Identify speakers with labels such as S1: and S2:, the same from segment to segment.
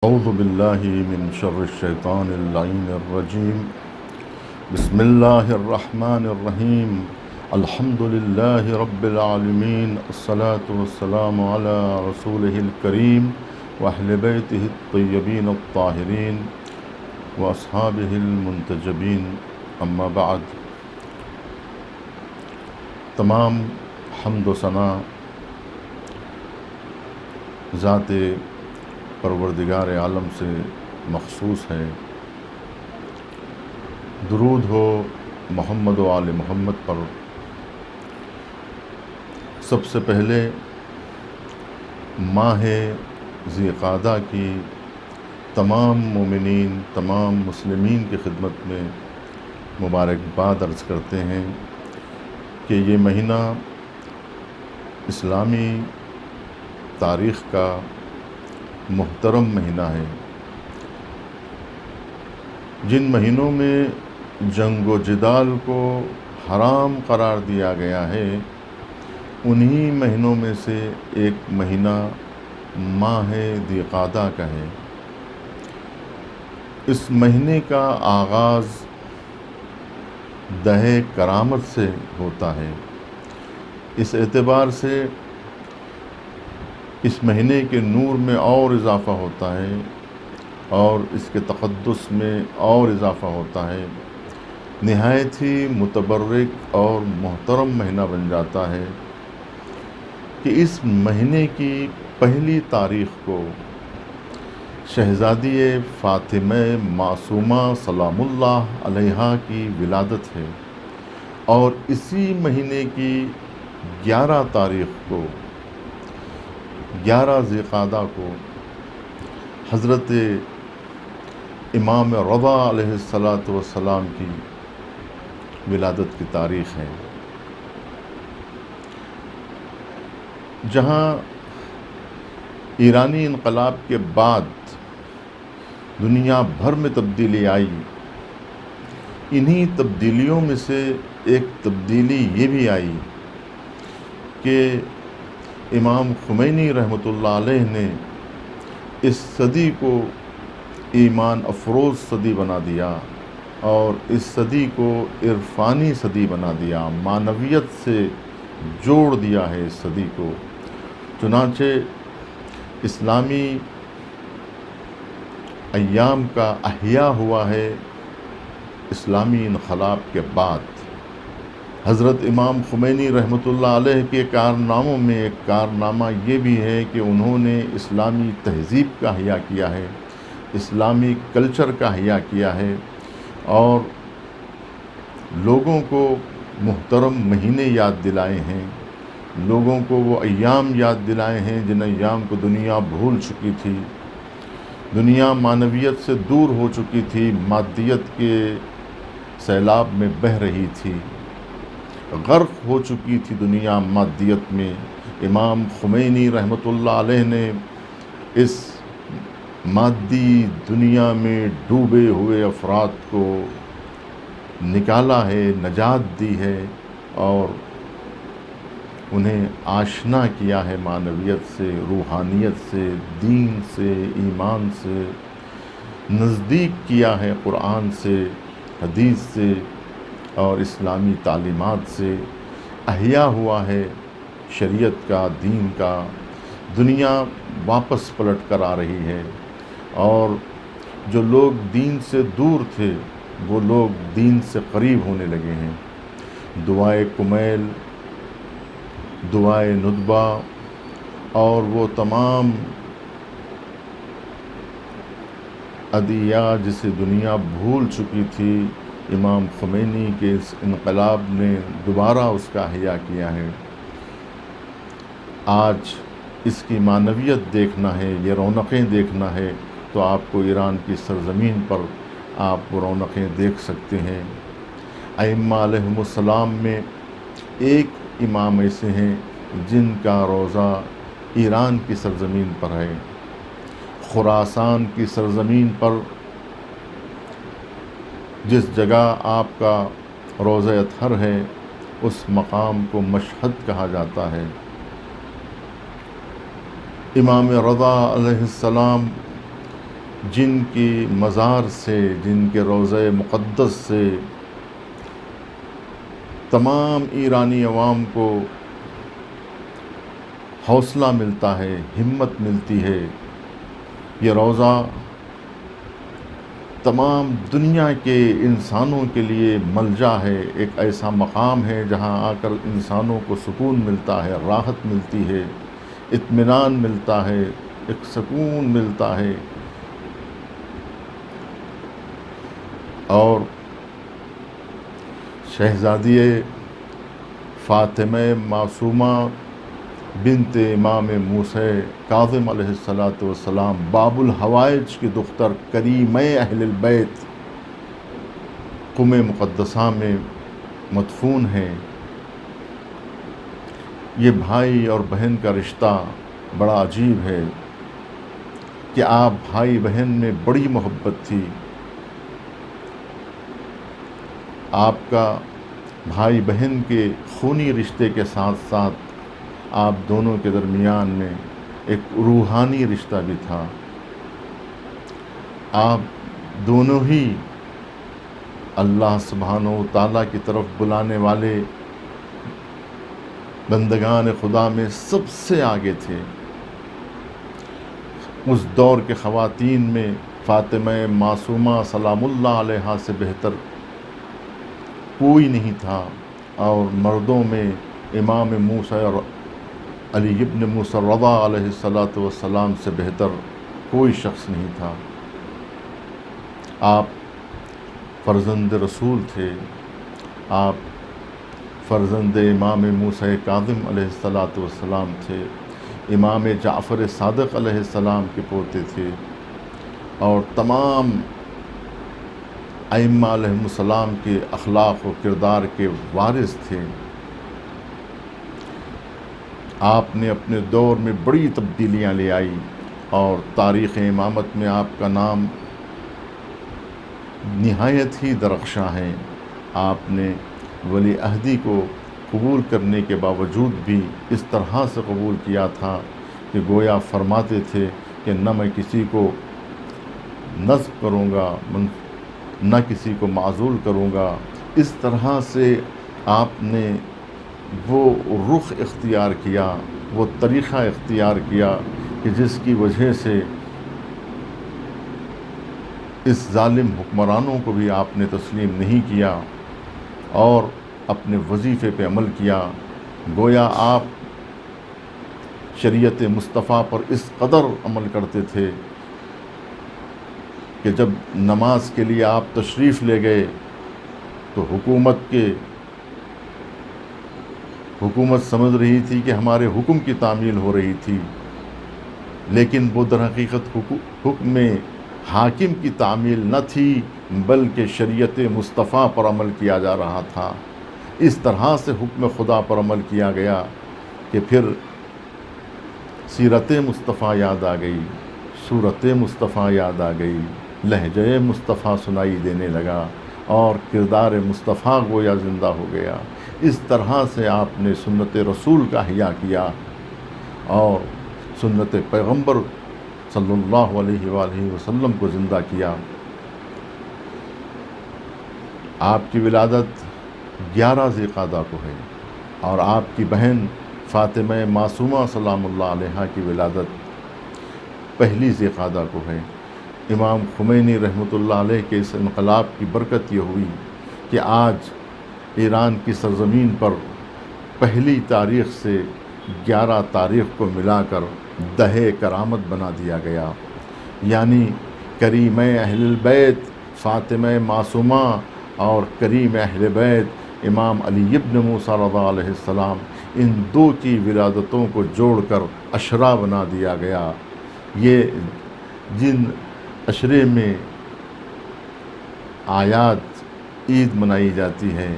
S1: اعوذ باللہ من شر الشیطان اللعین الرجیم بسم اللہ الرحمن الرحیم الحمد للہ رب العالمین الصلاة والسلام علی رسولہ الکریم واہل بیتہ الطیبین الطاہرین واصحابہ المنتجبین اما بعد۔ تمام حمد و ثنا ذات پروردگار عالم سے مخصوص ہے۔ درود ہو محمد و آل محمد پر۔ سب سے پہلے ماہ ذی قعدہ کی تمام مومنین، تمام مسلمین کی خدمت میں مبارکباد عرض کرتے ہیں کہ یہ مہینہ اسلامی تاریخ کا محترم مہینہ ہے۔ جن مہینوں میں جنگ و جدال کو حرام قرار دیا گیا ہے، انہی مہینوں میں سے ایک مہینہ ماہ ذی قعدہ کا ہے۔ اس مہینے کا آغاز دہ کرامت سے ہوتا ہے۔ اس اعتبار سے اس مہینے کے نور میں اور اضافہ ہوتا ہے اور اس کے تقدس میں اور اضافہ ہوتا ہے۔ نہایت ہی متبرک اور محترم مہینہ بن جاتا ہے کہ اس مہینے کی پہلی تاریخ کو شہزادی فاطمہ معصومہ سلام اللہ علیہا کی ولادت ہے، اور اسی مہینے کی 11 تاریخ کو، 11 ذی قعدہ کو حضرت امام رضا علیہ السلام کی ولادت کی تاریخ ہے۔ جہاں ایرانی انقلاب کے بعد دنیا بھر میں تبدیلی آئی، انہی تبدیلیوں میں سے ایک تبدیلی یہ بھی آئی کہ امام خمینی رحمۃ اللہ علیہ نے اس صدی کو ایمان افروز صدی بنا دیا اور اس صدی کو عرفانی صدی بنا دیا، معنویت سے جوڑ دیا ہے اس صدی کو۔ چنانچہ اسلامی ایام کا احیاء ہوا ہے اسلامی انقلاب کے بعد۔ حضرت امام خمینی رحمۃ اللہ علیہ کے کارناموں میں ایک کارنامہ یہ بھی ہے کہ انہوں نے اسلامی تہذیب کا احیاء کیا ہے، اسلامی کلچر کا احیاء کیا ہے، اور لوگوں کو محترم مہینے یاد دلائے ہیں، لوگوں کو وہ ایام یاد دلائے ہیں جن ایام کو دنیا بھول چکی تھی۔ دنیا معنویت سے دور ہو چکی تھی، مادیت کے سیلاب میں بہہ رہی تھی، غرق ہو چکی تھی دنیا مادیت میں۔ امام خمینی رحمۃ اللہ علیہ نے اس مادی دنیا میں ڈوبے ہوئے افراد کو نکالا ہے، نجات دی ہے، اور انہیں آشنا کیا ہے معنویت سے، روحانیت سے، دین سے، ایمان سے، نزدیک کیا ہے قرآن سے، حدیث سے اور اسلامی تعلیمات سے۔ احیاء ہوا ہے شریعت کا، دین کا۔ دنیا واپس پلٹ کر آ رہی ہے، اور جو لوگ دین سے دور تھے وہ لوگ دین سے قریب ہونے لگے ہیں۔ دعائے کمیل، دعائے ندبہ اور وہ تمام ادعیاء جسے دنیا بھول چکی تھی، امام خمینی کے اس انقلاب نے دوبارہ اس کا احیاء کیا ہے۔ آج اس کی معنویت دیکھنا ہے، یہ رونقیں دیکھنا ہے، تو آپ کو ایران کی سرزمین پر آپ وہ رونقیں دیکھ سکتے ہیں۔ ائمہ علیہم السلام میں ایک امام ایسے ہیں جن کا روضہ ایران کی سرزمین پر ہے، خراسان کی سرزمین پر جس جگہ آپ کا روضہ اطہر ہے، اس مقام کو مشہد کہا جاتا ہے۔ امام رضا علیہ السلام جن کی مزار سے، جن کے روضہ مقدس سے تمام ایرانی عوام کو حوصلہ ملتا ہے، ہمت ملتی ہے۔ یہ روضہ تمام دنیا کے انسانوں کے لیے ملجا ہے، ایک ایسا مقام ہے جہاں آ کر انسانوں کو سکون ملتا ہے، راحت ملتی ہے، اطمینان ملتا ہے، ایک سکون ملتا ہے۔ اور شہزادی فاطمہ معصومہ بنت امام موسیٰ کاظم علیہ السلام باب الحوائج کی دختر کریمہ اہل البیت قم مقدسہ میں مدفون ہیں۔ یہ بھائی اور بہن کا رشتہ بڑا عجیب ہے کہ آپ بھائی بہن میں بڑی محبت تھی۔ آپ کا بھائی بہن کے خونی رشتے کے ساتھ ساتھ آپ دونوں کے درمیان میں ایک روحانی رشتہ بھی تھا۔ آپ دونوں ہی اللہ سبحانہ و تعالیٰ کی طرف بلانے والے بندگان خدا میں سب سے آگے تھے۔ اس دور کے خواتین میں فاطمہ معصومہ سلام اللہ علیہا سے بہتر کوئی نہیں تھا، اور مردوں میں امام موسیٰ اور علی ابن موسیٰ رضا علیہ السلام سے بہتر کوئی شخص نہیں تھا۔ آپ فرزند رسول تھے، آپ فرزند امام موسیٰ کاظم علیہ السلام تھے، امام جعفر صادق علیہ السلام کے پوتے تھے، اور تمام ائمہ علیہم السلام کے اخلاق و کردار کے وارث تھے۔ آپ نے اپنے دور میں بڑی تبدیلیاں لے آئی، اور تاریخ امامت میں آپ کا نام نہایت ہی درخشاں ہے۔ آپ نے ولی عہدی کو قبول کرنے کے باوجود بھی اس طرح سے قبول کیا تھا کہ گویا فرماتے تھے کہ نہ میں کسی کو نصب کروں گا، نہ کسی کو معزول کروں گا۔ اس طرح سے آپ نے وہ رخ اختیار کیا، وہ طریقہ اختیار کیا کہ جس کی وجہ سے اس ظالم حکمرانوں کو بھی آپ نے تسلیم نہیں کیا اور اپنے وظیفے پہ عمل کیا۔ گویا آپ شریعت مصطفیٰ پر اس قدر عمل کرتے تھے کہ جب نماز کے لیے آپ تشریف لے گئے تو حکومت سمجھ رہی تھی کہ ہمارے حکم کی تعمیل ہو رہی تھی، لیکن وہ در حقیقت حکم حاکم کی تعمیل نہ تھی، بلکہ شریعت مصطفیٰ پر عمل کیا جا رہا تھا۔ اس طرح سے حکم خدا پر عمل کیا گیا کہ پھر سیرت مصطفیٰ یاد آ گئی، صورت مصطفیٰ یاد آ گئی، لہجہ مصطفیٰ سنائی دینے لگا، اور کردار مصطفیٰ گویا زندہ ہو گیا۔ اس طرح سے آپ نے سنت رسول کا احیاء کیا اور سنت پیغمبر صلی اللہ علیہ وآلہ وسلم کو زندہ کیا۔ آپ کی ولادت 11 ذی القعدہ کو ہے، اور آپ کی بہن فاطمہ معصومہ سلام اللہ علیہا کی ولادت 1 ذی القعدہ کو ہے۔ امام خمینی رحمۃ اللہ علیہ کے اس انقلاب کی برکت یہ ہوئی کہ آج ایران کی سرزمین پر 1 تاریخ سے 11 تاریخ کو ملا کر دہے کرامت بنا دیا گیا، یعنی کریمہ اہل البیت فاطمہ معصومہ اور کریم اہل بیت امام علی ابن موسیٰ رضا علیہ السلام، ان 2 کی ولادتوں کو جوڑ کر عشرہ بنا دیا گیا۔ یہ جن عشرے میں آیات عید منائی جاتی ہیں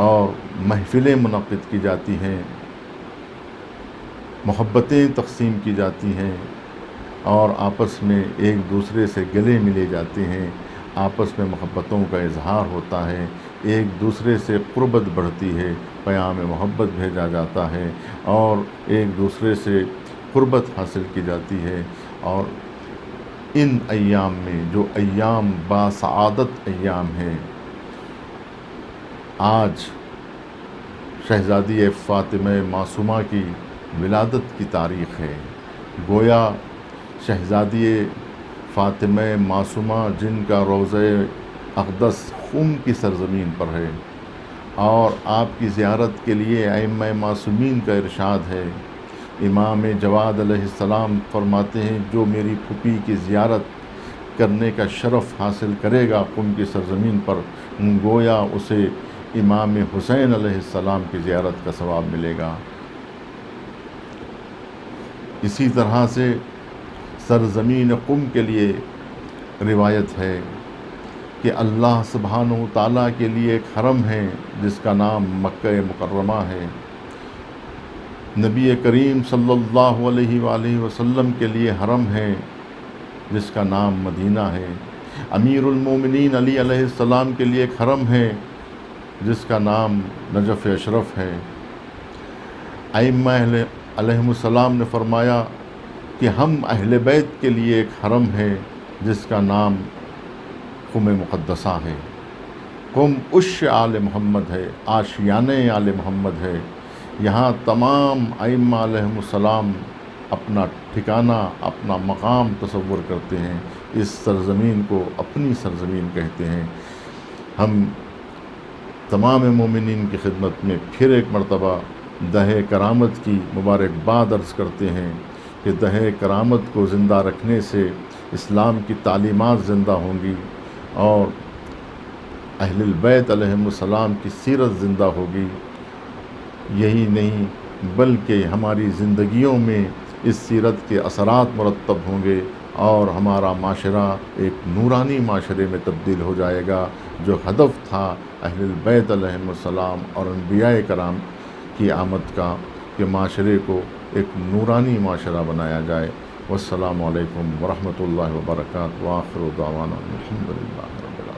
S1: اور محفلیں منعقد کی جاتی ہیں، محبتیں تقسیم کی جاتی ہیں، اور آپس میں ایک دوسرے سے گلے ملے جاتے ہیں، آپس میں محبتوں کا اظہار ہوتا ہے، ایک دوسرے سے قربت بڑھتی ہے، پیام محبت بھیجا جاتا ہے، اور ایک دوسرے سے قربت حاصل کی جاتی ہے، اور ان ایام میں جو ایام باسعادت ایام ہیں، آج شہزادی فاطمہ معصومہ کی ولادت کی تاریخ ہے۔ گویا شہزادی فاطمہ معصومہ جن کا روضہ اقدس قم کی سرزمین پر ہے، اور آپ کی زیارت کے لیے ائمہ معصومین کا ارشاد ہے۔ امام جواد علیہ السلام فرماتے ہیں جو میری پھوپھی کی زیارت کرنے کا شرف حاصل کرے گا قم کی سرزمین پر، گویا اسے امام حسین علیہ السلام کی زیارت کا ثواب ملے گا۔ اسی طرح سے سرزمین قم کے لیے روایت ہے کہ اللہ سبحانہ و تعالیٰ کے لیے ایک حرم ہے جس کا نام مکہ مکرمہ ہے، نبی کریم صلی اللہ علیہ وآلہ وسلم کے لیے حرم ہے جس کا نام مدینہ ہے، امیر المومنین علی علیہ السلام کے لیے ایک حرم ہے جس کا نام نجف اشرف ہے۔ ائمہ علیہم السلام نے فرمایا کہ ہم اہل بیت کے لیے ایک حرم ہے جس کا نام قم مقدسہ ہے۔ قم عش آل محمد ہے، آشیانِ آل محمد ہے۔ یہاں تمام ائمہ علیہم السلام اپنا ٹھکانہ، اپنا مقام تصور کرتے ہیں، اس سرزمین کو اپنی سرزمین کہتے ہیں۔ ہم تمام مومنین کی خدمت میں پھر ایک مرتبہ دہ کرامت کی مبارکباد عرض کرتے ہیں کہ دہ کرامت کو زندہ رکھنے سے اسلام کی تعلیمات زندہ ہوں گی اور اہل البیت علیہم السلام کی سیرت زندہ ہوگی۔ یہی نہیں بلکہ ہماری زندگیوں میں اس سیرت کے اثرات مرتب ہوں گے اور ہمارا معاشرہ ایک نورانی معاشرے میں تبدیل ہو جائے گا، جو ہدف تھا اہل البیت علیہم السلام اور انبیاء کرام کی آمد کا، کہ معاشرے کو ایک نورانی معاشرہ بنایا جائے۔ والسلام علیکم ورحمۃ اللہ وبرکاتہ، وآخر دعوانا الحمد للہ رب العالمین۔